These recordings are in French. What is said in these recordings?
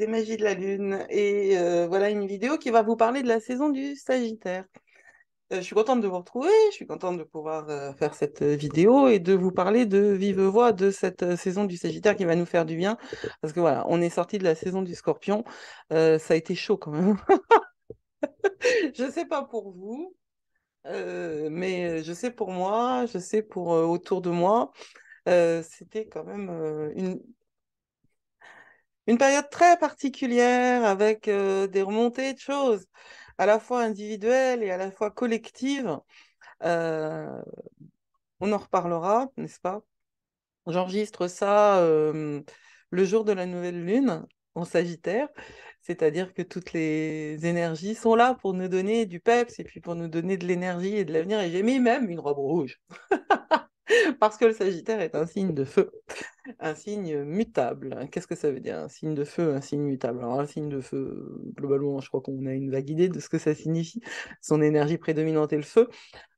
des magies de la Lune et voilà une vidéo qui va vous parler de la saison du Sagittaire. Je suis contente de vous retrouver, je suis contente de pouvoir faire cette vidéo et de vous parler de vive voix de cette saison du Sagittaire qui va nous faire du bien. Parce que voilà, on est sorti de la saison du Scorpion. Ça a été chaud quand même. Je sais pas pour vous, mais je sais pour moi, je sais pour autour de moi. C'était quand même une période très particulière avec des remontées de choses, à la fois individuelles et à la fois collectives. Euh, on en reparlera, n'est-ce pas? J'enregistre ça le jour de la nouvelle lune en Sagittaire, c'est-à-dire que toutes les énergies sont là pour nous donner du peps et puis pour nous donner de l'énergie et de l'avenir. Et j'ai mis même une robe rouge, parce que le Sagittaire est un signe de feu. Un signe mutable. Qu'est-ce que ça veut dire? Un signe de feu, un signe mutable. Alors, un signe de feu, globalement, je crois qu'on a une vague idée de ce que ça signifie. Son énergie prédominante est le feu.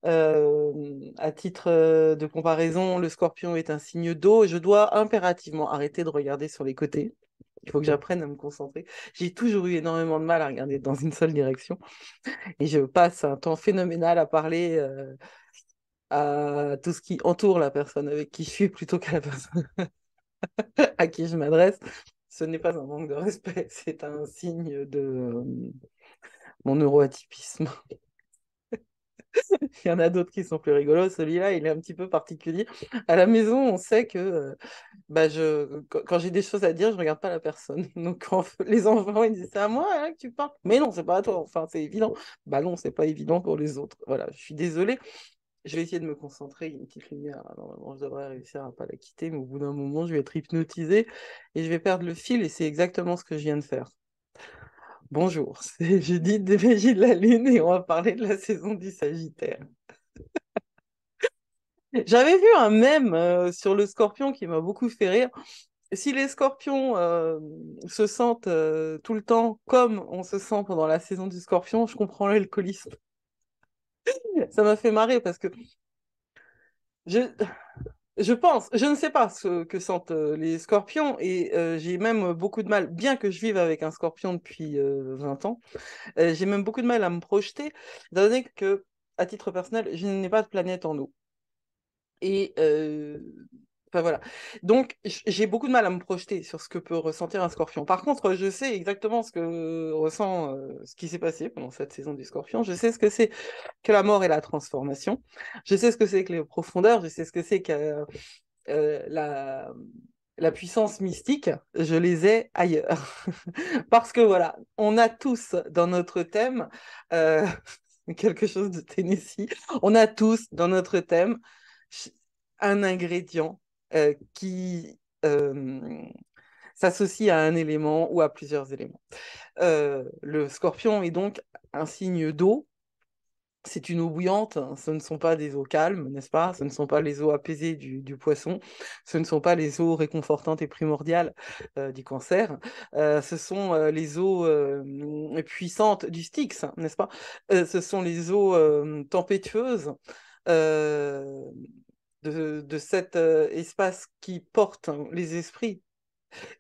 À titre de comparaison, le scorpion est un signe d'eau. Je dois impérativement arrêter de regarder sur les côtés. Il faut que j'apprenne à me concentrer. J'ai toujours eu énormément de mal à regarder dans une seule direction. Et je passe un temps phénoménal à parler à tout ce qui entoure la personne avec qui je suis plutôt qu'à la personne à qui je m'adresse. Ce n'est pas un manque de respect, c'est un signe de mon neuroatypisme. Il y en a d'autres qui sont plus rigolos. Celui-là, il est un petit peu particulier. À la maison, on sait que quand j'ai des choses à dire, je regarde pas la personne. Donc, quand les enfants, ils disent, c'est à moi hein, que tu parles. Mais non, c'est pas à toi. Enfin, c'est évident. Bah non, c'est pas évident pour les autres. Voilà, je suis désolée. Je vais essayer de me concentrer. Il y a une petite lumière. Normalement, je devrais réussir à pas la quitter. Mais au bout d'un moment, je vais être hypnotisée et je vais perdre le fil. Et c'est exactement ce que je viens de faire. Bonjour, c'est Judith des Magie de la Lune et on va parler de la saison du Sagittaire. J'avais vu un mème sur le scorpion qui m'a beaucoup fait rire. Si les scorpions se sentent tout le temps comme on se sent pendant la saison du scorpion, je comprends l'alcoolisme. Ça m'a fait marrer parce que je, je pense, je ne sais pas ce que sentent les scorpions et j'ai même beaucoup de mal, bien que je vive avec un scorpion depuis 20 ans, j'ai même beaucoup de mal à me projeter, étant donné que, à titre personnel, je n'ai pas de planète en eau. Et enfin voilà. Donc j'ai beaucoup de mal à me projeter sur ce que peut ressentir un scorpion. Par contre, je sais exactement ce que ressent, ce qui s'est passé pendant cette saison du scorpion. Je sais ce que c'est que la mort et la transformation. Je sais ce que c'est que les profondeurs. Je sais ce que c'est que la puissance mystique. Je les ai ailleurs. Parce que voilà, on a tous dans notre thème euh, quelque chose de Tennessee. On a tous dans notre thème un ingrédient qui s'associe à un élément ou à plusieurs éléments. Le scorpion est donc un signe d'eau. C'est une eau bouillante, hein. Ce ne sont pas des eaux calmes, n'est-ce pas? Ce ne sont pas les eaux apaisées du poisson, ce ne sont pas les eaux réconfortantes et primordiales du cancer, ce sont les eaux puissantes du Styx, hein, n'est-ce pas? Ce sont les eaux tempétueuses euh, de cet espace qui porte hein, les esprits.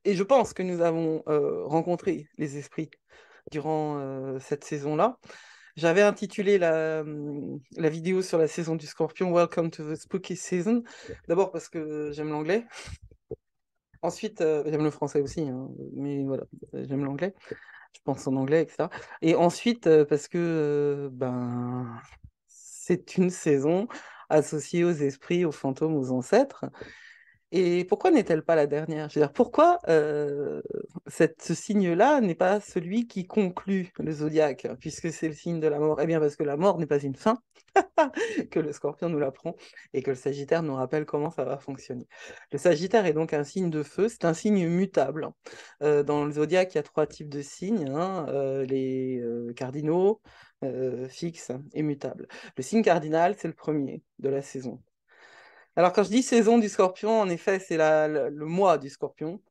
Et je pense que nous avons rencontré les esprits durant cette saison-là. J'avais intitulé la vidéo sur la saison du Scorpion Welcome to the Spooky Season. D'abord parce que j'aime l'anglais. Ensuite, j'aime le français aussi, hein, mais voilà, j'aime l'anglais. Je pense en anglais, etc. Et ensuite, parce que c'est une saison associée aux esprits, aux fantômes, aux ancêtres. Et pourquoi n'est-elle pas la dernière? Je veux dire, pourquoi ce signe-là n'est pas celui qui conclut le zodiaque, puisque c'est le signe de la mort? Eh bien, parce que la mort n'est pas une fin, que le scorpion nous l'apprend, et que le sagittaire nous rappelle comment ça va fonctionner. Le sagittaire est donc un signe de feu, c'est un signe mutable. Dans le zodiaque, il y a trois types de signes, hein, les cardinaux, fixes et mutables. Le signe cardinal, c'est le premier de la saison. Alors, quand je dis saison du scorpion, en effet, c'est le mois du scorpion.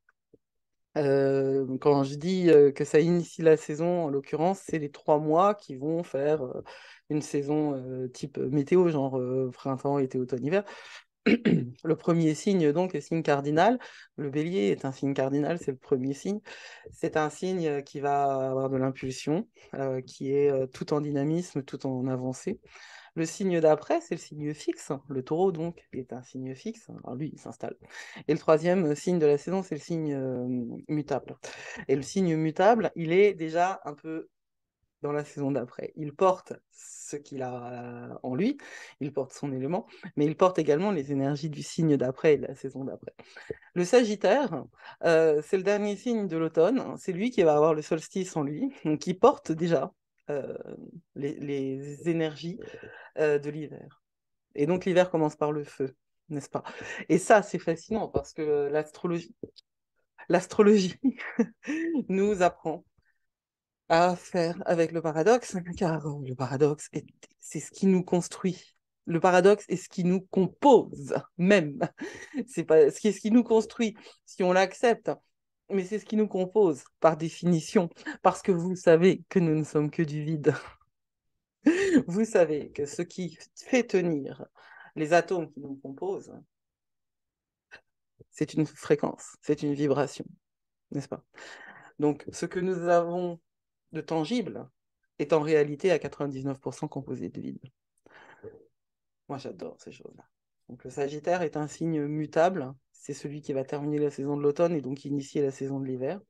Quand je dis que ça initie la saison, en l'occurrence, c'est les 3 mois qui vont faire une saison type météo, genre printemps, été, automne, hiver. Le premier signe, donc, est signe cardinal. Le bélier est un signe cardinal, c'est le premier signe. C'est un signe qui va avoir de l'impulsion, qui est tout en dynamisme, tout en avancée. Le signe d'après, c'est le signe fixe. Le taureau, donc, est un signe fixe. Alors lui, il s'installe. Et le troisième signe de la saison, c'est le signe mutable. Et le signe mutable, il est déjà un peu dans la saison d'après. Il porte ce qu'il a en lui, il porte son élément, mais il porte également les énergies du signe d'après et de la saison d'après. Le Sagittaire, c'est le dernier signe de l'automne, c'est lui qui va avoir le solstice en lui, donc qui porte déjà euh, les énergies de l'hiver. Et donc l'hiver commence par le feu, n'est-ce pas? Et ça, c'est fascinant parce que l'astrologie nous apprend à faire avec le paradoxe, car le paradoxe, c'est ce qui nous construit. Le paradoxe est ce qui nous compose, même. C'est pas ce qui nous construit, si on l'accepte, mais c'est ce qui nous compose, par définition, parce que vous savez que nous ne sommes que du vide. Vous savez que ce qui fait tenir les atomes qui nous composent, c'est une fréquence, c'est une vibration, n'est-ce pas? Donc, ce que nous avons de tangible est en réalité à 99% composé de vide. Moi, j'adore ces choses-là. Donc, le Sagittaire est un signe mutable. C'est celui qui va terminer la saison de l'automne et donc initier la saison de l'hiver.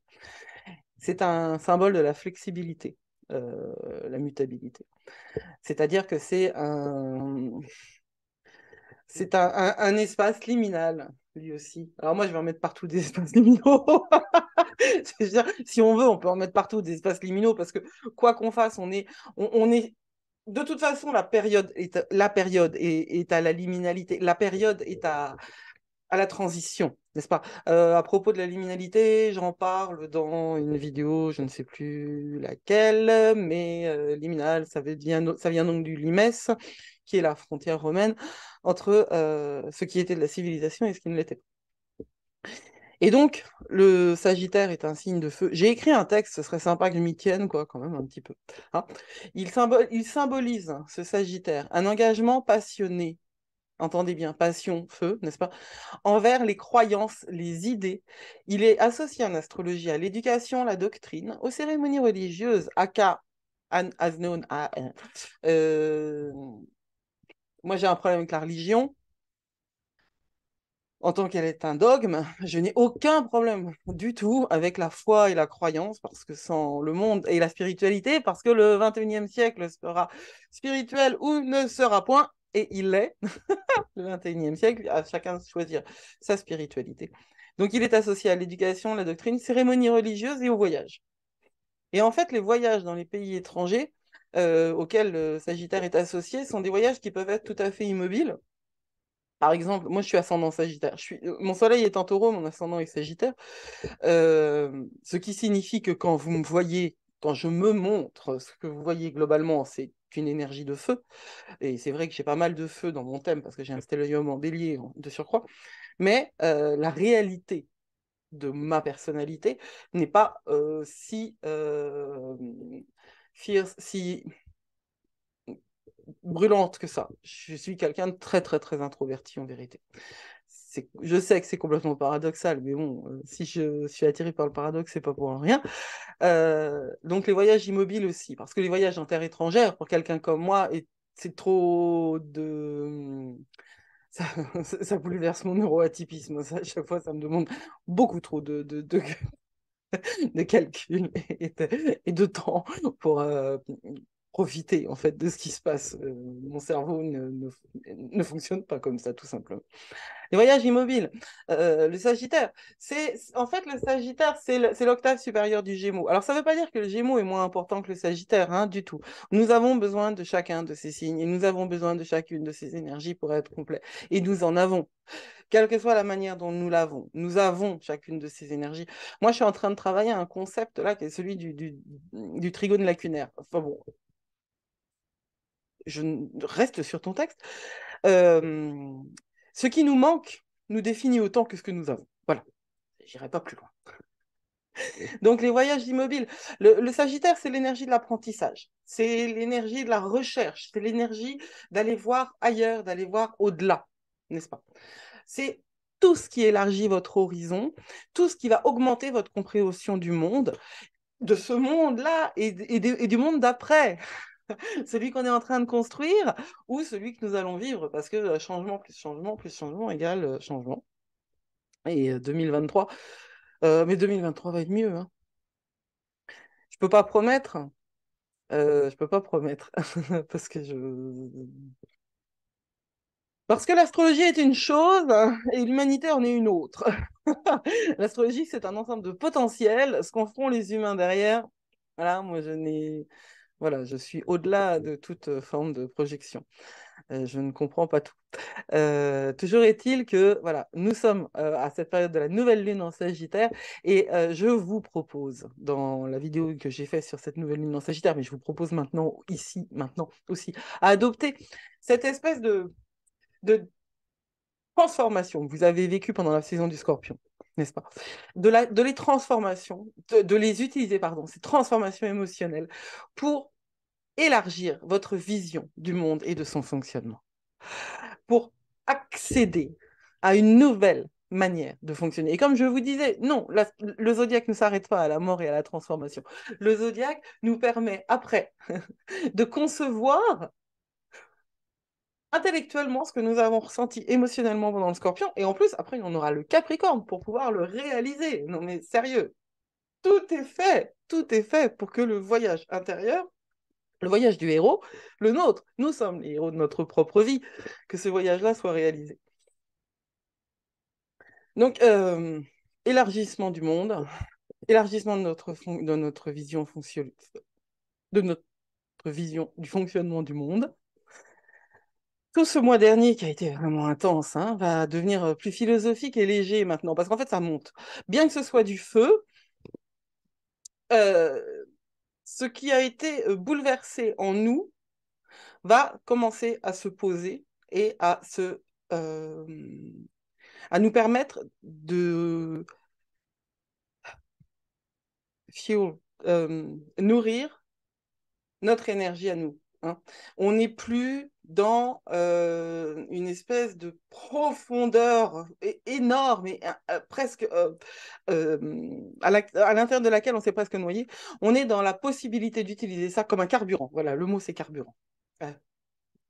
C'est un symbole de la flexibilité, la mutabilité. C'est-à-dire que c'est un espace liminal, lui aussi. Alors moi, je vais en mettre partout des espaces liminaux. C'est-à-dire, si on veut, on peut en mettre partout des espaces liminaux parce que quoi qu'on fasse, on est de toute façon, la période est à la liminalité. La période est à la transition, n'est-ce pas? À propos de la liminalité, j'en parle dans une vidéo, je ne sais plus laquelle, mais liminal, ça vient donc du limes, qui est la frontière romaine entre ce qui était de la civilisation et ce qui ne l'était pas. Et donc, le Sagittaire est un signe de feu. J'ai écrit un texte, ce serait sympa que je m'y tienne, quoi, quand même, un petit peu. Hein. Il symbolise, ce Sagittaire, un engagement passionné, entendez bien, passion, feu, n'est-ce pas, envers les croyances, les idées. Il est associé en astrologie à l'éducation, la doctrine, aux cérémonies religieuses, aka, as known, euh, moi j'ai un problème avec la religion, en tant qu'elle est un dogme, je n'ai aucun problème du tout avec la foi et la croyance, parce que sans le monde et la spiritualité, parce que le 21e siècle sera spirituel ou ne sera point, et il l'est, le 21e siècle, à chacun de choisir sa spiritualité. Donc il est associé à l'éducation, la doctrine, cérémonies religieuses et au voyage. Et en fait, les voyages dans les pays étrangers auxquels le Sagittaire est associé sont des voyages qui peuvent être tout à fait immobiles. Par exemple, moi je suis ascendant Sagittaire. Mon soleil est en taureau, mon ascendant est Sagittaire. Ce qui signifie que quand vous me voyez, quand je me montre, ce que vous voyez globalement, c'est une énergie de feu. Et c'est vrai que j'ai pas mal de feu dans mon thème parce que j'ai un stellium en bélier de surcroît. Mais la réalité de ma personnalité n'est pas fierce, si brûlante que ça. Je suis quelqu'un de très, très, très introverti en vérité. Je sais que c'est complètement paradoxal, mais bon, si je suis attiré par le paradoxe, c'est pas pour rien. Donc les voyages immobiles aussi, parce que les voyages en terre étrangère, pour quelqu'un comme moi, c'est trop de... Ça, ça bouleverse mon neuroatypisme. Ça, à chaque fois, ça me demande beaucoup trop de calcul et de temps pour profiter en fait de ce qui se passe. Mon cerveau ne fonctionne pas comme ça, tout simplement. Les voyages immobiles, le Sagittaire, en fait le Sagittaire, c'est l'octave supérieure du Gémeaux. Alors ça ne veut pas dire que le Gémeaux est moins important que le Sagittaire, hein, du tout. Nous avons besoin de chacun de ces signes et nous avons besoin de chacune de ces énergies pour être complet. Et nous en avons, quelle que soit la manière dont nous l'avons. Nous avons chacune de ces énergies. Moi, je suis en train de travailler un concept là qui est celui du trigone lacunaire. Enfin bon, je reste sur ton texte. Euh, Ce qui nous manque nous définit autant que ce que nous avons. Voilà, j'irai pas plus loin. Donc les voyages immobiles, le Sagittaire, c'est l'énergie de l'apprentissage, c'est l'énergie de la recherche, c'est l'énergie d'aller voir ailleurs, d'aller voir au-delà. n'est-ce pas? C'est tout ce qui élargit votre horizon, tout ce qui va augmenter votre compréhension du monde, de ce monde-là et du monde d'après, celui qu'on est en train de construire ou celui que nous allons vivre, parce que changement plus changement plus changement égale changement. Et 2023, mais 2023 va être mieux, hein. Je peux pas promettre, je peux pas promettre, parce que parce que l'astrologie est une chose et l'humanité en est une autre. L'astrologie, c'est un ensemble de potentiels. Ce qu'en feront les humains derrière, voilà, moi voilà, je suis au-delà de toute forme de projection. Je ne comprends pas tout. Toujours est-il que voilà, nous sommes à cette période de la nouvelle lune en Sagittaire et je vous propose, dans la vidéo que j'ai faite sur cette nouvelle lune en Sagittaire, mais je vous propose maintenant, ici, maintenant aussi, à adopter cette espèce de transformation que vous avez vécue pendant la saison du Scorpion, n'est-ce pas? De les transformations, de les utiliser, pardon, ces transformations émotionnelles pour élargir votre vision du monde et de son fonctionnement, pour accéder à une nouvelle manière de fonctionner. Et comme je vous disais, non, le zodiaque ne s'arrête pas à la mort et à la transformation. Le zodiaque nous permet, après, de concevoir intellectuellement ce que nous avons ressenti émotionnellement pendant le Scorpion. Et en plus, après, on aura le Capricorne pour pouvoir le réaliser. Non mais sérieux, tout est fait pour que le voyage intérieur, le voyage du héros, le nôtre, nous sommes les héros de notre propre vie, que ce voyage-là soit réalisé. Donc, élargissement du monde, élargissement de notre vision de notre vision du fonctionnement du monde. Tout ce mois dernier qui a été vraiment intense, hein, va devenir plus philosophique et léger maintenant, parce qu'en fait, ça monte. Bien que ce soit du feu, euh, ce qui a été bouleversé en nous va commencer à se poser et euh, à nous permettre de fuel, nourrir notre énergie à nous, hein. On n'est plus dans une espèce de profondeur énorme et presque à l'intérieur de laquelle on s'est presque noyé. On est dans la possibilité d'utiliser ça comme un carburant. Voilà, le mot c'est carburant.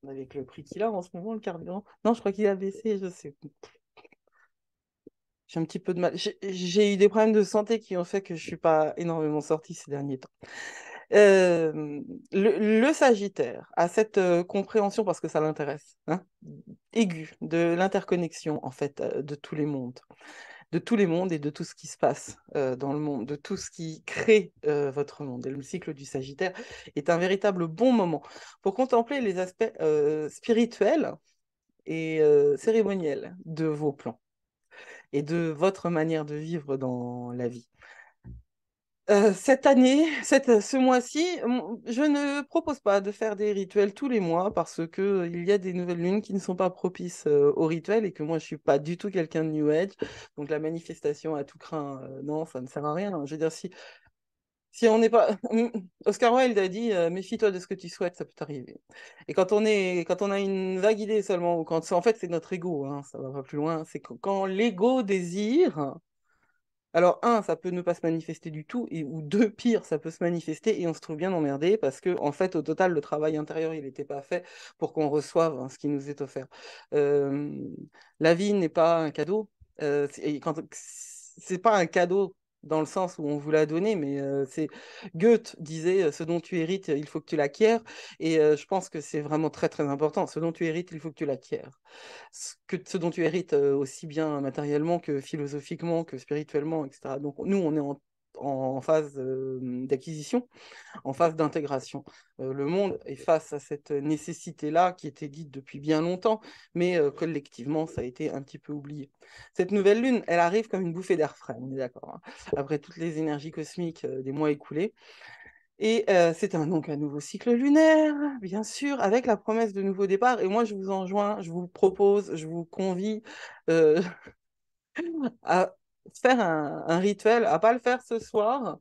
Avec le prix qu'il a en ce moment, le carburant. Non, je crois qu'il a baissé, je sais. J'ai un petit peu de mal. J'ai eu des problèmes de santé qui ont fait que je ne suis pas énormément sortie ces derniers temps. Euh, le Sagittaire a cette compréhension, parce que ça l'intéresse, hein, aiguë de l'interconnexion, en fait, de tous les mondes et de tout ce qui se passe dans le monde, de tout ce qui crée votre monde. Et le cycle du Sagittaire est un véritable bon moment pour contempler les aspects spirituels et cérémoniels de vos plans et de votre manière de vivre dans la vie. Cette année, ce mois-ci, je ne propose pas de faire des rituels tous les mois parce que il y a des nouvelles lunes qui ne sont pas propices aux rituels et que moi je suis pas du tout quelqu'un de New Age. Donc la manifestation à tout craint, non, ça ne sert à rien. Je veux dire, si on n'est pas. Oscar Wilde a dit méfie-toi de ce que tu souhaites, ça peut t'arriver. Et quand on a une vague idée seulement, ou quand en fait c'est notre ego, hein, ça va pas plus loin, c'est quand l'ego désire. Alors, un, ça peut ne pas se manifester du tout, ou deux, pire, ça peut se manifester et on se trouve bien emmerdé parce que, en fait, au total, le travail intérieur, il n'était pas fait pour qu'on reçoive hein, ce qui nous est offert. Euh, la vie n'est pas un cadeau. C'est pas un cadeau dans le sens où on vous l'a donné, mais c'est Goethe disait ce dont tu hérites, il faut que tu l'acquières. Et je pense que c'est vraiment très, très important. Ce dont tu hérites, il faut que tu l'acquières ce dont tu hérites aussi bien matériellement que philosophiquement, que spirituellement, etc. Donc nous, on est en phase d'acquisition, en phase d'intégration. Le monde est face à cette nécessité-là qui était dite depuis bien longtemps, mais collectivement, ça a été un petit peu oublié. Cette nouvelle lune, elle arrive comme une bouffée d'air frais, on est d'accord, hein, après toutes les énergies cosmiques des mois écoulés. Et c'est donc un nouveau cycle lunaire, bien sûr, avec la promesse de nouveaux départs. Et moi, je vous enjoins, je vous propose, je vous convie euh, à faire un rituel, à pas le faire ce soir,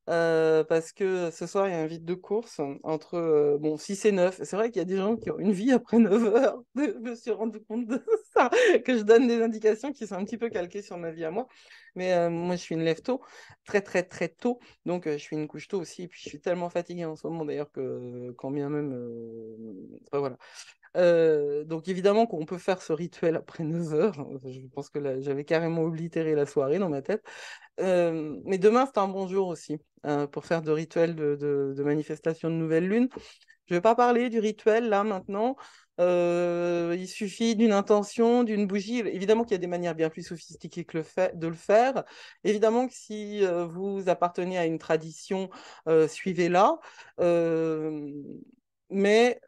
parce que ce soir, il y a un vide de course entre 6 et 9. C'est vrai qu'il y a des gens qui ont une vie après 9 heures. Je me suis rendu compte de ça, que je donne des indications qui sont un petit peu calquées sur ma vie à moi. Mais moi, je suis une lève tôt, très, très, très tôt. Donc, je suis une couche tôt aussi. Et puis, je suis tellement fatiguée en ce moment, d'ailleurs, que quand bien même. Enfin, voilà. Donc évidemment qu'on peut faire ce rituel après 9 heures. Je pense que là, j'avais carrément oblitéré la soirée dans ma tête. Mais demain, c'est un bon jour aussi pour faire de rituels de manifestation de nouvelle lune. Je ne vais pas parler du rituel là maintenant. Il suffit d'une intention, d'une bougie. Évidemment qu'il y a des manières bien plus sophistiquées de le faire. Évidemment que si vous appartenez à une tradition, suivez-la. Euh, mais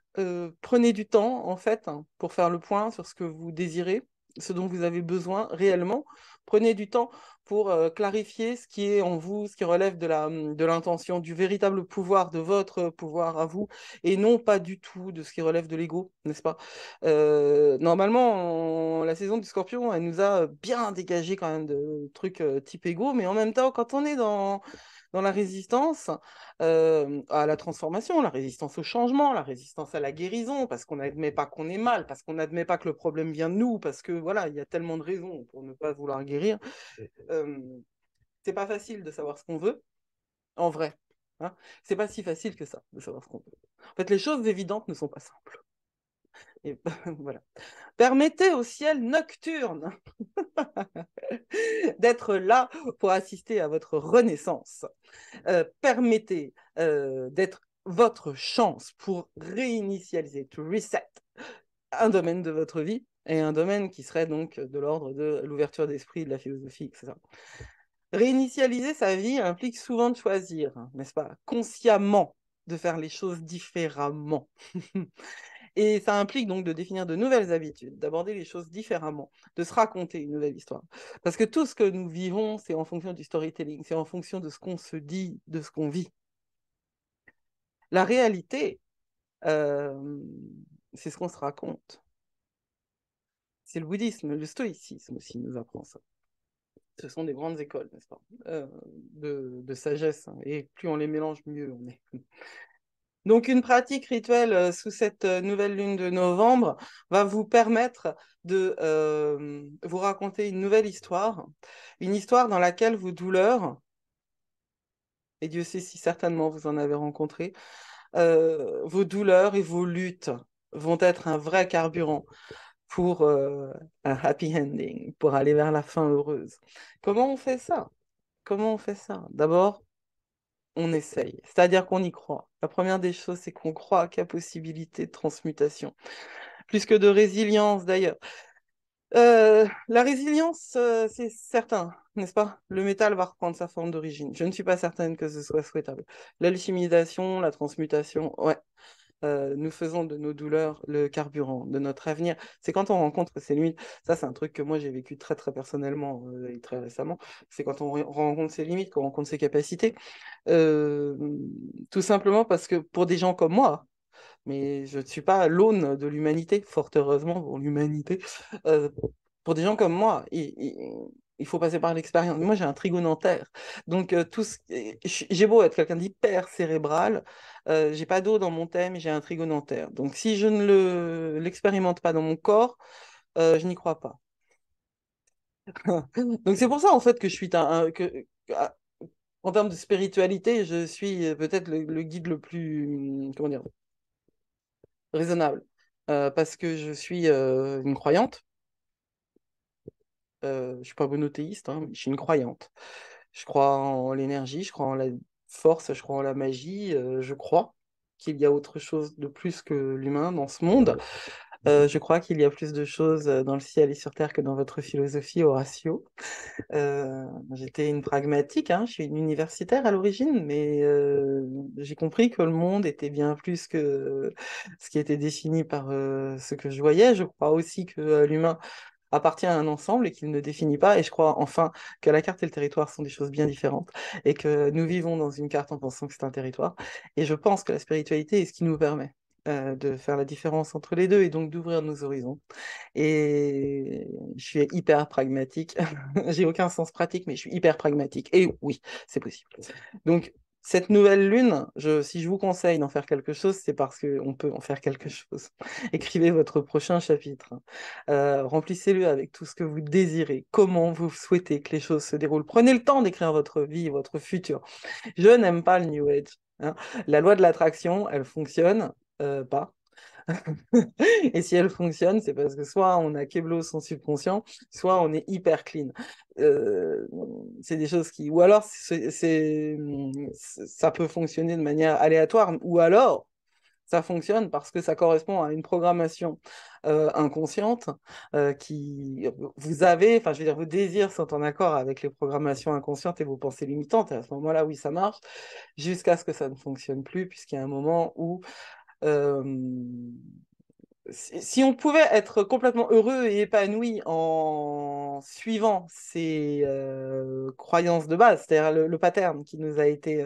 prenez du temps en fait hein, pour faire le point sur ce que vous désirez, ce dont vous avez besoin réellement. Prenez du temps pour clarifier ce qui est en vous, ce qui relève de l'intention, du véritable pouvoir, de votre pouvoir à vous, et non pas du tout de ce qui relève de l'ego, n'est-ce pas? Normalement, la saison du Scorpion, elle nous a bien dégagé quand même de trucs type ego, mais en même temps, quand on est dans la résistance à la transformation, la résistance au changement, la résistance à la guérison, parce qu'on n'admet pas qu'on est mal, parce qu'on n'admet pas que le problème vient de nous, parce que voilà, il y a tellement de raisons pour ne pas vouloir guérir. Euh, c'est pas facile de savoir ce qu'on veut, en vrai. Hein. C'est pas si facile que ça de savoir ce qu'on veut. En fait, les choses évidentes ne sont pas simples. Et voilà. Permettez au ciel nocturne d'être là pour assister à votre renaissance. Permettez d'être votre chance pour réinitialiser, to reset un domaine de votre vie et un domaine qui serait donc de l'ordre de l'ouverture d'esprit, de la philosophie, etc. Réinitialiser sa vie implique souvent de choisir, hein, n'est-ce pas, consciemment, de faire les choses différemment. Et ça implique donc de définir de nouvelles habitudes, d'aborder les choses différemment, de se raconter une nouvelle histoire. Parce que tout ce que nous vivons, c'est en fonction du storytelling, c'est en fonction de ce qu'on se dit, de ce qu'on vit. La réalité, euh, c'est ce qu'on se raconte. C'est le bouddhisme, le stoïcisme aussi nous apprend ça. Ce sont des grandes écoles, n'est-ce pas, de sagesse. Hein, et plus on les mélange, mieux on est. Donc, une pratique rituelle sous cette nouvelle lune de novembre va vous permettre de vous raconter une histoire dans laquelle vos douleurs, et Dieu sait si certainement vous en avez rencontré, vos douleurs et vos luttes vont être un vrai carburant pour un happy ending, pour aller vers la fin heureuse. Comment on fait ça? Comment on fait ça? D'abord, on essaye, c'est-à-dire qu'on y croit. La première des choses, c'est qu'on croit qu'il y a possibilité de transmutation, plus que de résilience d'ailleurs. La résilience, c'est certain, n'est-ce pas? Le métal va reprendre sa forme d'origine. Je ne suis pas certaine que ce soit souhaitable. L'alchimisation, la transmutation, ouais. Nous faisons de nos douleurs le carburant de notre avenir. C'est quand on rencontre ces limites. Ça, c'est un truc que moi, j'ai vécu très, très personnellement et très récemment. C'est quand on rencontre ses limites, qu'on rencontre ses capacités. Euh, Tout simplement parce que pour des gens comme moi, mais je ne suis pas l'aune de l'humanité, fort heureusement pour l'humanité, euh, pour des gens comme moi, il faut passer par l'expérience. Moi, j'ai un trigonantaire. Donc, j'ai beau être quelqu'un d'hyper cérébral, j'ai pas d'eau dans mon thème, j'ai un trigonantaire. Donc, si je ne l'expérimente pas dans mon corps, je n'y crois pas. Donc, c'est pour ça, en fait, que je suis en termes de spiritualité, je suis peut-être le guide le plus, comment dire, raisonnable. Parce que je suis une croyante. Je suis pas monothéiste, hein, mais je suis une croyante. Je crois en l'énergie, je crois en la force, je crois en la magie. Je crois qu'il y a autre chose de plus que l'humain dans ce monde. Je crois qu'il y a plus de choses dans le ciel et sur terre que dans votre philosophie, Horatio. J'étais une pragmatique, hein, je suis une universitaire à l'origine, mais j'ai compris que le monde était bien plus que ce qui était défini par ce que je voyais. Je crois aussi que l'humain appartient à un ensemble et qu'il ne définit pas. Et je crois enfin que la carte et le territoire sont des choses bien différentes et que nous vivons dans une carte en pensant que c'est un territoire. Et je pense que la spiritualité est ce qui nous permet de faire la différence entre les deux et donc d'ouvrir nos horizons. Et je suis hyper pragmatique. J'ai aucun sens pratique, mais je suis hyper pragmatique. Et oui, c'est possible. Donc, Cette nouvelle lune, si je vous conseille d'en faire quelque chose, c'est parce qu'on peut en faire quelque chose. Écrivez votre prochain chapitre. Remplissez-le avec tout ce que vous désirez, comment vous souhaitez que les choses se déroulent. Prenez le temps d'écrire votre vie, votre futur. Je n'aime pas le New Age, hein. La loi de l'attraction, elle fonctionne pas. Et si elle fonctionne, c'est parce que soit on a Keblo son subconscient, soit on est hyper clean. Euh, c'est des choses qui... Ou alors, ça peut fonctionner de manière aléatoire, ou alors, ça fonctionne parce que ça correspond à une programmation inconsciente qui... Vous avez, enfin, je veux dire, vos désirs sont en accord avec les programmations inconscientes et vos pensées limitantes. Et à ce moment-là, oui, ça marche, jusqu'à ce que ça ne fonctionne plus, puisqu'il y a un moment où... euh, si on pouvait être complètement heureux et épanoui en suivant ces croyances de base, c'est-à-dire le pattern qui nous a été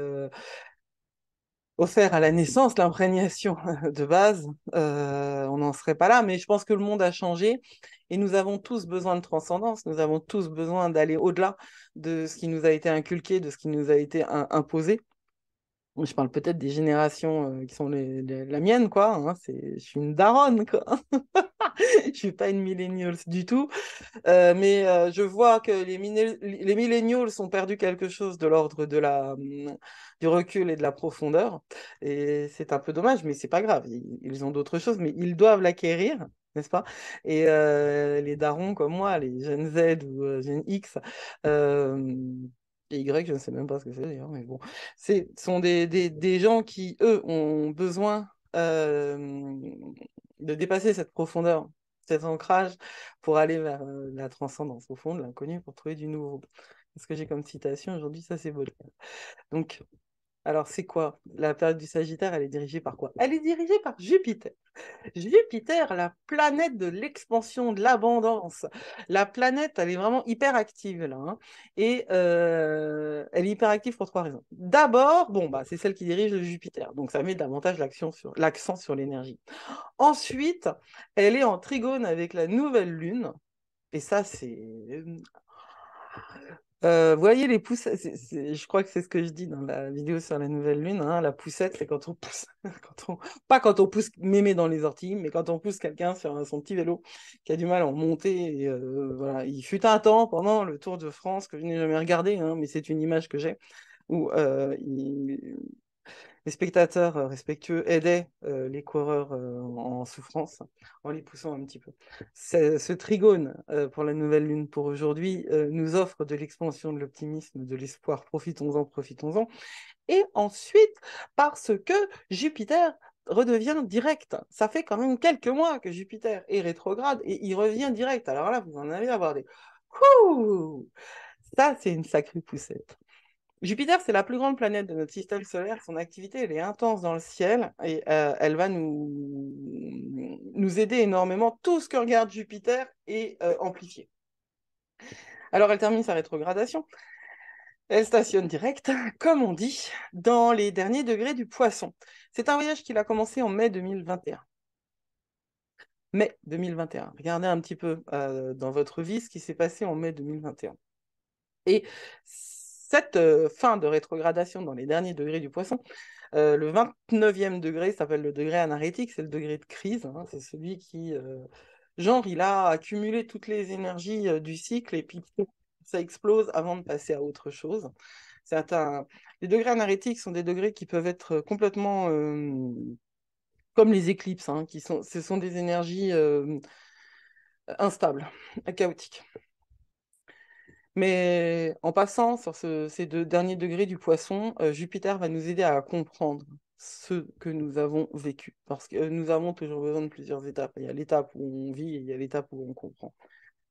offert à la naissance, l'imprégnation de base, on n'en serait pas là. Mais je pense que le monde a changé et nous avons tous besoin de transcendance, nous avons tous besoin d'aller au-delà de ce qui nous a été inculqué, de ce qui nous a été imposé. Je parle peut-être des générations qui sont la mienne, quoi, hein. Je suis une daronne, quoi. Je suis pas une millennials du tout. Mais je vois que les millennials ont perdu quelque chose de l'ordre du recul et de la profondeur. Et c'est un peu dommage, mais c'est pas grave. Ils ont d'autres choses, mais ils doivent l'acquérir, n'est-ce pas? Et les darons comme moi, les Gen Z ou Gen X, euh, et Y, je ne sais même pas ce que c'est d'ailleurs, mais bon, sont des gens qui, eux, ont besoin de dépasser cette profondeur, cet ancrage pour aller vers la transcendance, au fond, de l'inconnu, pour trouver du nouveau. Ce que j'ai comme citation aujourd'hui, ça c'est beau. Donc, alors c'est quoi? La période du Sagittaire, elle est dirigée par quoi? Elle est dirigée par Jupiter. Jupiter, la planète de l'expansion, de l'abondance. La planète, elle est vraiment hyper active là, hein. Et elle est hyper active pour trois raisons. D'abord, bon, bah, c'est celle qui dirige le Jupiter, donc ça met davantage l'accent sur l'énergie. Ensuite, elle est en trigone avec la nouvelle lune. Et ça, vous voyez les poussettes, je crois que c'est ce que je dis dans la vidéo sur la nouvelle lune, hein, la poussette, c'est quand on pousse, pas quand on pousse mémé dans les orties, mais quand on pousse quelqu'un sur son petit vélo qui a du mal à en monter. Et, voilà. Il fut un temps pendant le Tour de France que je n'ai jamais regardé, hein, mais c'est une image que j'ai où les spectateurs respectueux aidaient les coureurs en souffrance en les poussant un petit peu. Ce trigone pour la nouvelle lune pour aujourd'hui nous offre de l'expansion, de l'optimisme, de l'espoir. Profitons-en, profitons-en. Et ensuite, parce que Jupiter redevient direct. Ça fait quand même quelques mois que Jupiter est rétrograde et il revient direct. Alors là, vous en avez à voir des... Ouh, ça, c'est une sacrée poussette. Jupiter, c'est la plus grande planète de notre système solaire. Son activité, elle est intense dans le ciel et elle va nous aider énormément. Tout ce que regarde Jupiter est amplifié. Alors, elle termine sa rétrogradation. Elle stationne direct, comme on dit, dans les derniers degrés du Poisson. C'est un voyage qu'il a commencé en mai 2021. Mai 2021. Regardez un petit peu dans votre vie ce qui s'est passé en mai 2021. Et cette fin de rétrogradation dans les derniers degrés du Poisson, le 29e degré s'appelle le degré anarétique, c'est le degré de crise, hein. C'est celui qui, genre, il a accumulé toutes les énergies du cycle et puis ça explose avant de passer à autre chose. Les degrés anarétiques sont des degrés qui peuvent être complètement comme les éclipses, hein, ce sont des énergies instables, chaotiques. Mais en passant sur ces deux derniers degrés du Poisson, Jupiter va nous aider à comprendre ce que nous avons vécu. Parce que nous avons toujours besoin de plusieurs étapes. Il y a l'étape où on vit et il y a l'étape où on comprend.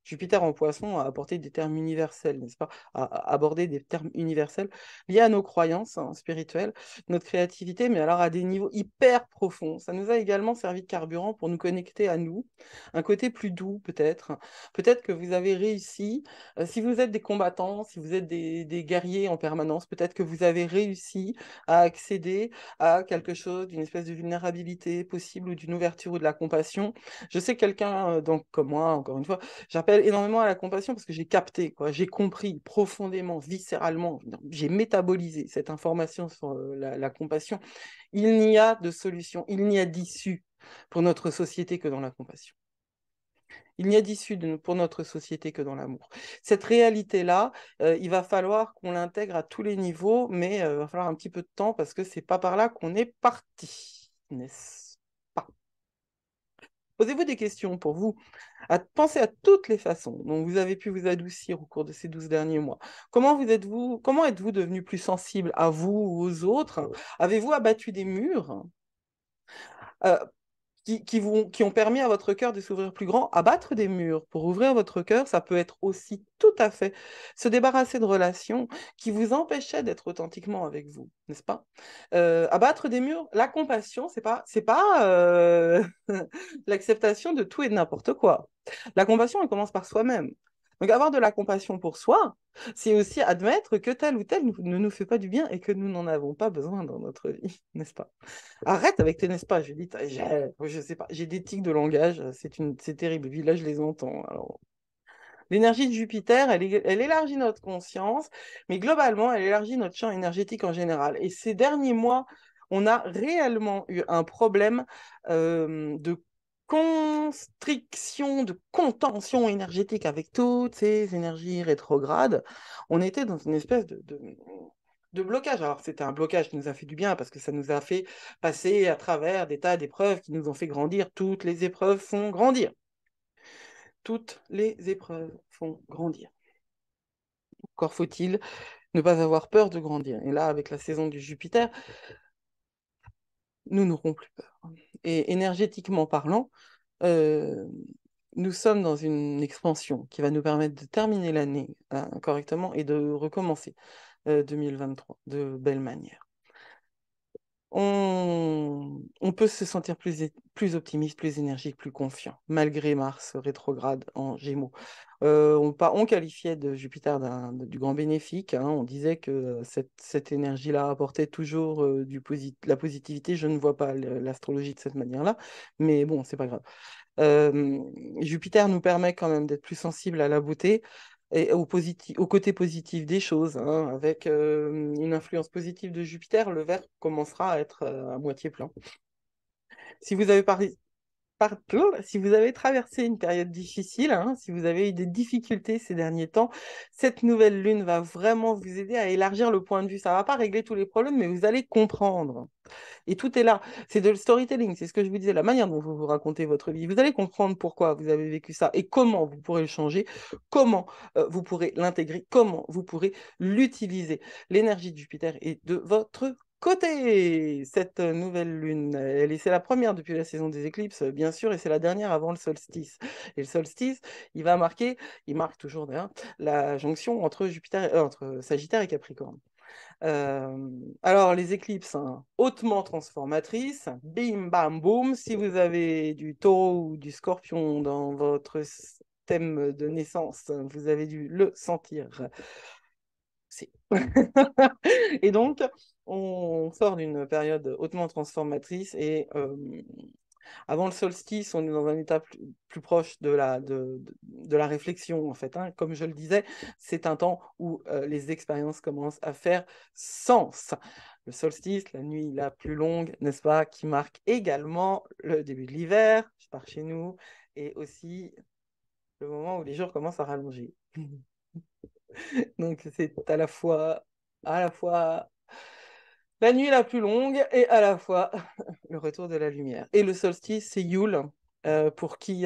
Jupiter en Poisson a apporté des termes universels, n'est-ce pas? A abordé des termes universels liés à nos croyances, hein, spirituelles, notre créativité, mais alors à des niveaux hyper profonds. Ça nous a également servi de carburant pour nous connecter à nous, un côté plus doux peut-être. Peut-être que vous avez réussi, si vous êtes des combattants, si vous êtes des guerriers en permanence, peut-être que vous avez réussi à accéder à quelque chose, d'une espèce de vulnérabilité possible ou d'une ouverture ou de la compassion. Je sais quelqu'un, donc comme moi, encore une fois, j'appelle j'appelle énormément à la compassion parce que j'ai capté, quoi. J'ai compris profondément, viscéralement, j'ai métabolisé cette information sur la compassion. Il n'y a de solution, il n'y a d'issue pour notre société que dans la compassion. Il n'y a d'issue pour notre société que dans l'amour. Cette réalité-là, il va falloir qu'on l'intègre à tous les niveaux, mais il va falloir un petit peu de temps parce que c'est pas par là qu'on est parti, n'est-ce pas? Posez-vous des questions pour vous, pensez à toutes les façons dont vous avez pu vous adoucir au cours de ces 12 derniers mois. Comment êtes-vous devenu plus sensible à vous ou aux autres? Avez-vous abattu des murs? Euh, qui ont permis à votre cœur de s'ouvrir plus grand, abattre des murs pour ouvrir votre cœur, ça peut être aussi tout à fait se débarrasser de relations qui vous empêchaient d'être authentiquement avec vous, n'est-ce pas? Abattre des murs, la compassion, c'est pas l'acceptation de tout et de n'importe quoi. La compassion, elle commence par soi-même. Donc avoir de la compassion pour soi, c'est aussi admettre que tel ou tel ne nous fait pas du bien et que nous n'en avons pas besoin dans notre vie, n'est-ce pas? Arrête avec tes n'est-ce pas, Judith. Je sais pas, j'ai des tics de langage, c'est terrible. Et puis là, je les entends. Alors, l'énergie de Jupiter, elle élargit notre conscience, mais globalement, elle élargit notre champ énergétique en général. Et ces derniers mois, on a réellement eu un problème de constriction, de contention énergétique avec toutes ces énergies rétrogrades. On était dans une espèce de blocage. Alors, c'était un blocage qui nous a fait du bien parce que ça nous a fait passer à travers des tas d'épreuves qui nous ont fait grandir. Toutes les épreuves font grandir. Toutes les épreuves font grandir. Encore faut-il ne pas avoir peur de grandir. Et là, avec la saison du Jupiter, nous n'aurons plus peur. Et énergétiquement parlant, euh, nous sommes dans une expansion qui va nous permettre de terminer l'année correctement et de recommencer 2023 de belle manière. On peut se sentir plus optimiste, plus énergique, plus confiant, malgré Mars rétrograde en Gémeaux. On qualifiait de Jupiter du grand bénéfique, hein. On disait que cette énergie-là apportait toujours la positivité. Je ne vois pas l'astrologie de cette manière-là, mais bon, c'est pas grave. Euh, Jupiter nous permet quand même d'être plus sensible à la beauté et au côté positif des choses, hein. Avec une influence positive de Jupiter, le verre commencera à être à moitié plein. Si vous avez si vous avez traversé une période difficile, hein, si vous avez eu des difficultés ces derniers temps, cette nouvelle lune va vraiment vous aider à élargir le point de vue. Ça ne va pas régler tous les problèmes, mais vous allez comprendre. Et tout est là. C'est de le storytelling, c'est ce que je vous disais, la manière dont vous vous racontez votre vie. Vous allez comprendre pourquoi vous avez vécu ça et comment vous pourrez le changer, comment vous pourrez l'intégrer, comment vous pourrez l'utiliser. L'énergie de Jupiter est de votre côté. Cette nouvelle lune, c'est la première depuis la saison des éclipses, bien sûr, et c'est la dernière avant le solstice. Et le solstice, il marque toujours d'ailleurs, la jonction entre entre Sagittaire et Capricorne. Alors, les éclipses, hein, hautement transformatrices, bim, bam, boum. Si vous avez du taureau ou du scorpion dans votre thème de naissance, vous avez dû le sentir. Et donc, on sort d'une période hautement transformatrice et avant le solstice, on est dans un état plus proche de la réflexion, en fait, hein. Comme je le disais, c'est un temps où les expériences commencent à faire sens. Le solstice, la nuit la plus longue, n'est-ce pas, qui marque également le début de l'hiver, je pars chez nous, et aussi le moment où les jours commencent à rallonger. Donc c'est à la fois la nuit la plus longue et à la fois le retour de la lumière. Et le solstice, c'est Yule, pour qui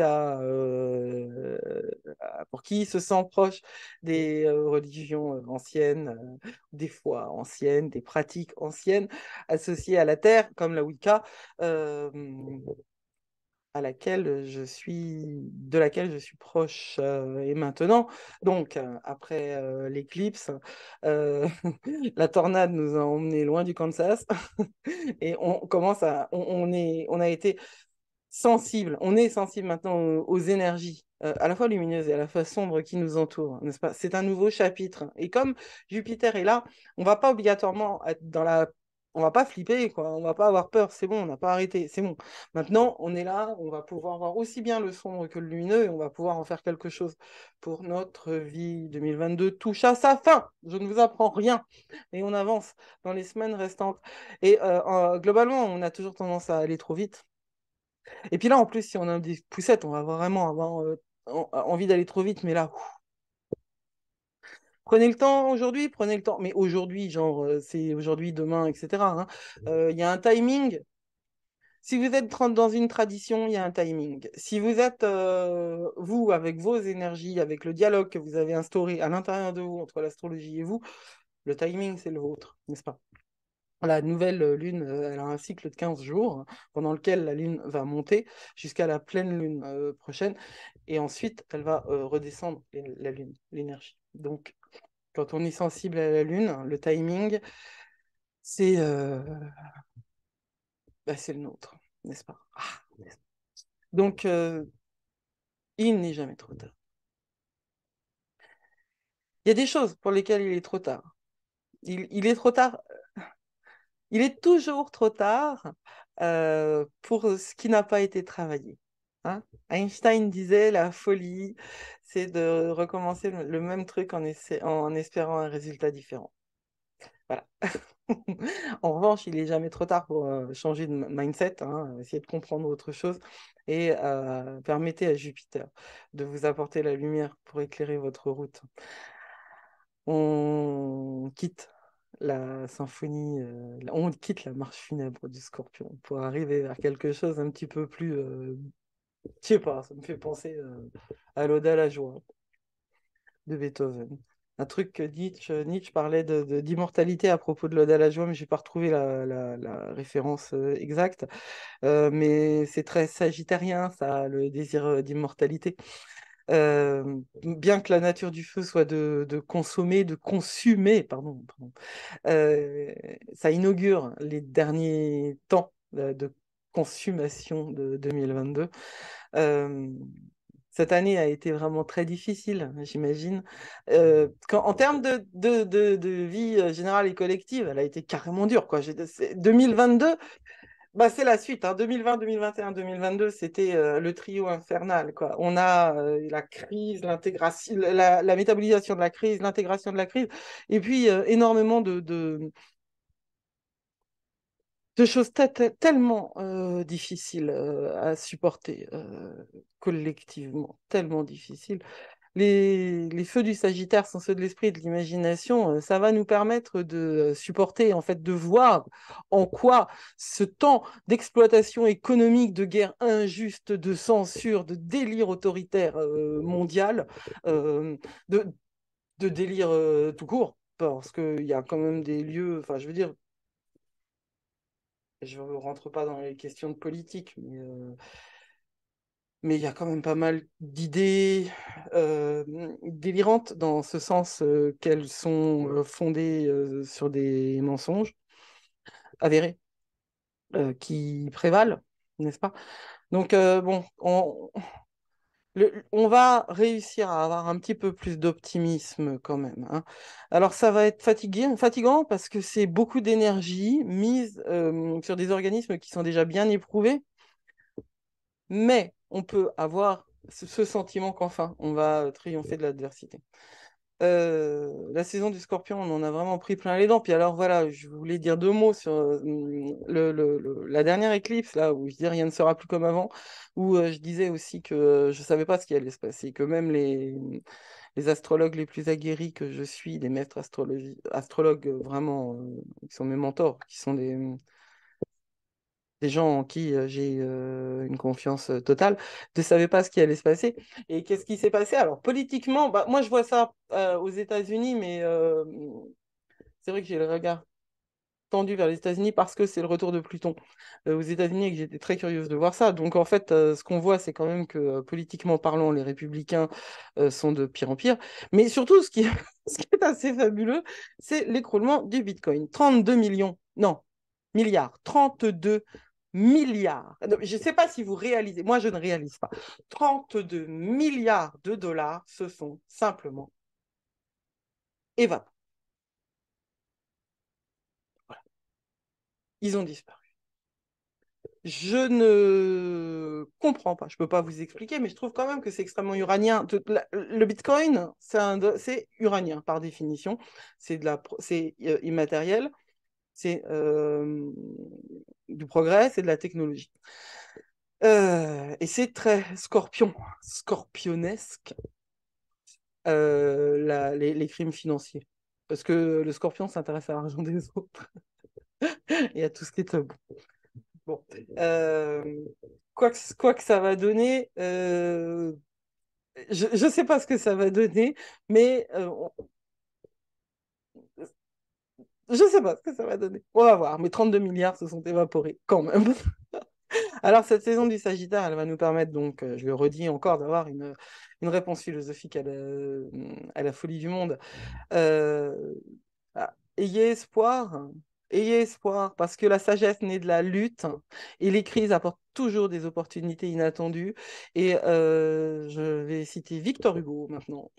se sent proche des religions anciennes, des foi anciennes, des pratiques anciennes associées à la terre, comme la Wicca. Euh, de laquelle je suis proche et maintenant. Donc, après l'éclipse, euh, la tornade nous a emmenés loin du Kansas et on a été sensible, on est sensible maintenant aux énergies. À la fois lumineuses et à la fois sombres qui nous entourent, n'est-ce pas? C'est un nouveau chapitre. Et comme Jupiter est là, on ne va pas obligatoirement être dans la on va pas flipper, quoi. On va pas avoir peur. C'est bon, on n'a pas arrêté. C'est bon. Maintenant, on est là. On va pouvoir voir aussi bien le sombre que le lumineux et on va pouvoir en faire quelque chose pour notre vie. 2022 touche à sa fin. Je ne vous apprends rien. Et on avance dans les semaines restantes. Et globalement, on a toujours tendance à aller trop vite. Et puis là, en plus, si on a des poussettes, on va vraiment avoir envie d'aller trop vite. Mais là, prenez le temps aujourd'hui, prenez le temps. Mais aujourd'hui, genre, c'est aujourd'hui, demain, etc., hein. Il y a un timing. Si vous êtes dans une tradition, il y a un timing. Si vous êtes, vous, avec vos énergies, avec le dialogue que vous avez instauré à l'intérieur de vous, entre l'astrologie et vous, le timing, c'est le vôtre, n'est-ce pas? La nouvelle lune, elle a un cycle de 15 jours pendant lequel la lune va monter jusqu'à la pleine lune prochaine. Et ensuite, elle va redescendre, la lune, l'énergie. Donc, quand on est sensible à la lune, le timing, c'est bah, c'est le nôtre, n'est-ce pas? Ah, n'est-ce pas. Donc, il n'est jamais trop tard. Il y a des choses pour lesquelles il est trop tard. Il est trop tard. Il est toujours trop tard pour ce qui n'a pas été travaillé. Hein. Einstein disait la folie, c'est de recommencer le même truc en espérant un résultat différent. Voilà. En revanche, il n'est jamais trop tard pour changer de mindset, hein, essayer de comprendre autre chose et permettez à Jupiter de vous apporter la lumière pour éclairer votre route. On quitte la symphonie, on quitte la marche funèbre du Scorpion pour arriver vers quelque chose un petit peu plus, je sais pas, ça me fait penser à l'Ode à la joie de Beethoven. Un truc que Nietzsche parlait d'immortalité à propos de l'Ode à la joie, mais je n'ai pas retrouvé la référence exacte. Mais c'est très sagittarien, ça, le désir d'immortalité. Bien que la nature du feu soit de consommer, de consumer, pardon, ça inaugure les derniers temps de consommation de 2022. Euh, Cette année a été vraiment très difficile, j'imagine. En termes de vie générale et collective, elle a été carrément dure, quoi. 2022, bah, c'est la suite. Hein. 2020, 2021, 2022, c'était le trio infernal, quoi. On a la crise, l'intégration, la métabolisation de la crise, l'intégration de la crise, et puis énormément de choses tellement difficiles à supporter collectivement, tellement difficiles. Les feux du Sagittaire sont ceux de l'esprit et de l'imagination. Ça va nous permettre de supporter, en fait, de voir en quoi ce temps d'exploitation économique, de guerre injuste, de censure, de délire autoritaire mondial, euh, de, de délire tout court, parce qu'il y a quand même des lieux, enfin, je veux dire, je ne rentre pas dans les questions de politique, mais il y a quand même pas mal d'idées délirantes dans ce sens qu'elles sont fondées sur des mensonges avérés qui prévalent, n'est-ce pas? Donc, bon, on va réussir à avoir un petit peu plus d'optimisme quand même. Hein. Alors, ça va être fatigant parce que c'est beaucoup d'énergie mise sur des organismes qui sont déjà bien éprouvés. Mais on peut avoir ce sentiment qu'enfin, on va triompher de l'adversité. La saison du Scorpion, on en a vraiment pris plein les dents. Puis alors voilà, je voulais dire deux mots sur la dernière éclipse, là, où je dis rien ne sera plus comme avant, où je disais aussi que je ne savais pas ce qui allait se passer, que même les astrologues les plus aguerris que je suis, des maîtres astrologues vraiment, qui sont mes mentors, qui sont des gens en qui j'ai une confiance totale, ne savaient pas ce qui allait se passer. Et qu'est-ce qui s'est passé? Alors, politiquement, bah, moi, je vois ça aux États-Unis, mais c'est vrai que j'ai le regard tendu vers les États-Unis parce que c'est le retour de Pluton aux États-Unis et que j'étais très curieuse de voir ça. Donc, en fait, ce qu'on voit, c'est quand même que politiquement parlant, les républicains sont de pire en pire. Mais surtout, ce qui est assez fabuleux, c'est l'écroulement du Bitcoin. 32 millions, non, milliards, 32 milliards. Je ne sais pas si vous réalisez, moi je ne réalise pas. 32 milliards de dollars se sont simplement évaporés. ils ont disparu. Je ne comprends pas, je ne peux pas vous expliquer, mais je trouve quand même que c'est extrêmement uranien. Le Bitcoin, c'est uranien par définition, c'est immatériel, c'est du progrès, c'est de la technologie. Et c'est très scorpionesque, les crimes financiers. Parce que le scorpion s'intéresse à l'argent des autres et à tout ce qui est tabou. Bon. Quoi que ça va donner, je ne sais pas ce que ça va donner, mais je ne sais pas ce que ça va donner. On va voir. Mais 32 milliards se sont évaporés quand même. Alors, cette saison du Sagittaire, elle va nous permettre, donc, je le redis encore, d'avoir une réponse philosophique à la folie du monde. Euh, Ayez espoir, ayez espoir, parce que la sagesse naît de la lutte et les crises apportent toujours des opportunités inattendues. Et je vais citer Victor Hugo maintenant.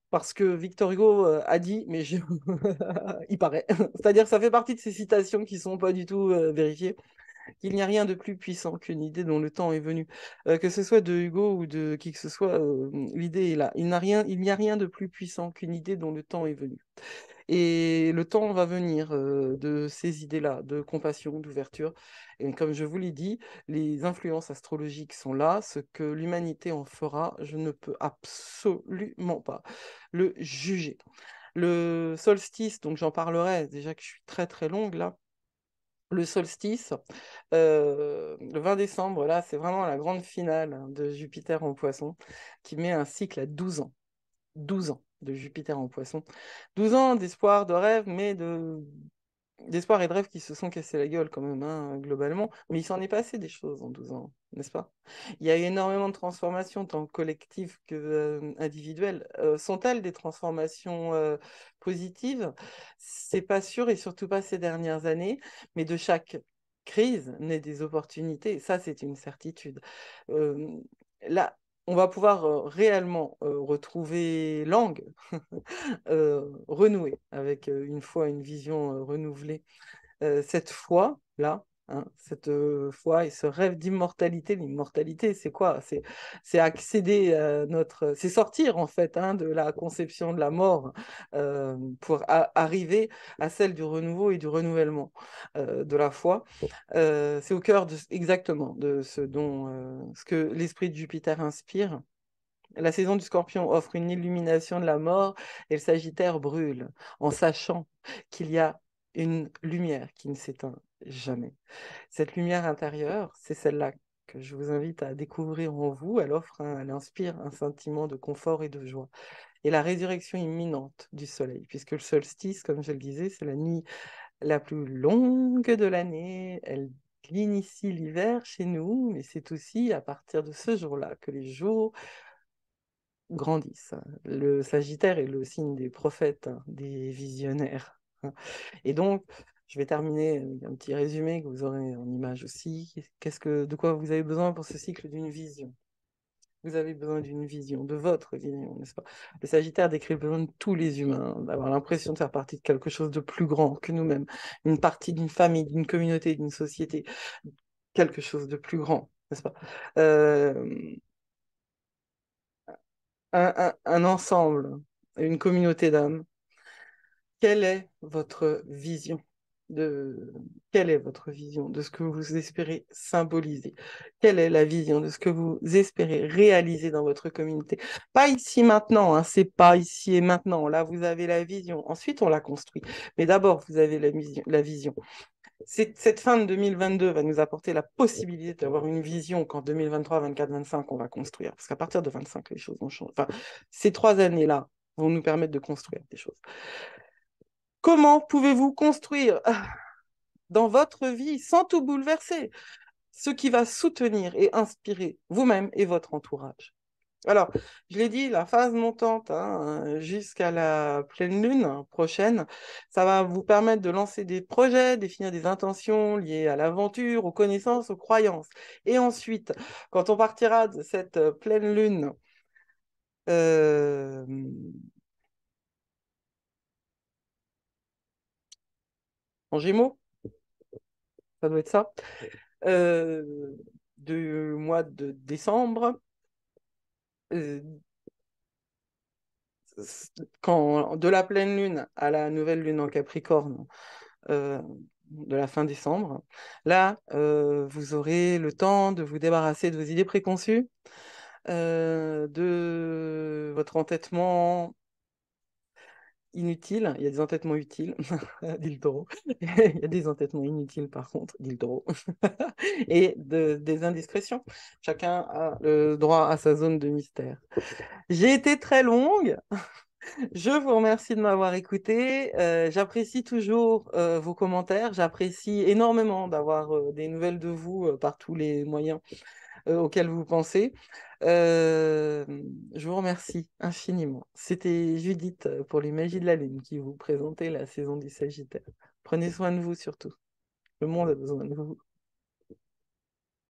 Parce que Victor Hugo a dit, mais il paraît, c'est-à-dire que ça fait partie de ces citations qui ne sont pas du tout vérifiées, qu'il n'y a rien de plus puissant qu'une idée dont le temps est venu. Que ce soit de Hugo ou de qui que ce soit, l'idée est là. Il n'y a rien de plus puissant qu'une idée dont le temps est venu. Et le temps va venir de ces idées-là, de compassion, d'ouverture. Et comme je vous l'ai dit, les influences astrologiques sont là. Ce que l'humanité en fera, je ne peux absolument pas le juger. Le solstice, donc j'en parlerai, déjà que je suis très très longue là. Le solstice, le 20 décembre, là, c'est vraiment la grande finale hein, de Jupiter en Poisson, qui met un cycle à 12 ans. 12 ans de Jupiter en Poisson. 12 ans d'espoir, de rêve, mais d'espoir et de rêve qui se sont cassés la gueule quand même, hein, globalement. Mais il s'en est passé des choses en 12 ans, n'est-ce pas? Il y a eu énormément de transformations, tant collectives que individuelles. Sont-elles des transformations positives? C'est pas sûr, et surtout pas ces dernières années, mais de chaque crise naît des opportunités. Ça, c'est une certitude. Euh, Là, on va pouvoir réellement retrouver langue, renouer avec une foi, une vision renouvelée. Cette foi-là, hein, cette foi et ce rêve d'immortalité. L'immortalité, c'est quoi? C'est accéder à notre... C'est sortir, en fait, hein, de la conception de la mort pour arriver à celle du renouveau et du renouvellement de la foi. C'est au cœur exactement de ce que l'esprit de Jupiter inspire. La saison du Scorpion offre une illumination de la mort et le Sagittaire brûle en sachant qu'il y a une lumière qui ne s'éteint jamais. Cette lumière intérieure, c'est celle-là que je vous invite à découvrir en vous. Elle inspire un sentiment de confort et de joie. Et la résurrection imminente du soleil, puisque le solstice, comme je le disais, c'est la nuit la plus longue de l'année. Elle initie l'hiver chez nous, mais c'est aussi à partir de ce jour-là que les jours grandissent. Le Sagittaire est le signe des prophètes, hein, des visionnaires. Hein. Et donc, je vais terminer avec un petit résumé que vous aurez en image aussi. De quoi vous avez besoin pour ce cycle d'une vision? Vous avez besoin d'une vision, de votre vision, n'est-ce pas? Le Sagittaire décrit le besoin de tous les humains, d'avoir l'impression de faire partie de quelque chose de plus grand que nous-mêmes, une partie d'une famille, d'une communauté, d'une société, quelque chose de plus grand, n'est-ce pas? Euh, un ensemble, une communauté d'âmes. Quelle est votre vision de... Quelle est votre vision de ce que vous espérez symboliser? Quelle est la vision de ce que vous espérez réaliser dans votre communauté? Pas ici maintenant, hein, c'est pas ici et maintenant. Là, vous avez la vision. Ensuite, on la construit. Mais d'abord, vous avez la vision. Cette fin de 2022 va nous apporter la possibilité d'avoir une vision qu'en 2023, 24, 25, on va construire. Parce qu'à partir de 25, les choses vont changer. Enfin, ces 3 années-là vont nous permettre de construire des choses. Comment pouvez-vous construire dans votre vie sans tout bouleverser ce qui va soutenir et inspirer vous-même et votre entourage? Alors, je l'ai dit, la phase montante hein, jusqu'à la pleine lune prochaine, ça va vous permettre de lancer des projets, définir des intentions liées à l'aventure, aux connaissances, aux croyances. Et ensuite, quand on partira de cette pleine lune euh, en Gémeaux, Ça doit être ça. Euh, du mois de décembre, euh, de la pleine lune à la nouvelle lune en Capricorne, euh, de la fin décembre, là, vous aurez le temps de vous débarrasser de vos idées préconçues, de votre entêtement inutile. Il y a des entêtements utiles, dit le taureau. Il y a des entêtements inutiles, par contre, dit le taureau. Et des indiscrétions. Chacun a le droit à sa zone de mystère. J'ai été très longue. Je vous remercie de m'avoir écouté. J'apprécie toujours vos commentaires. J'apprécie énormément d'avoir des nouvelles de vous par tous les moyens auxquels vous pensez. Euh, je vous remercie infiniment. C'était Judith pour les Magies de la Lune qui vous présentait la saison du Sagittaire. Prenez soin de vous surtout. Le monde a besoin de vous.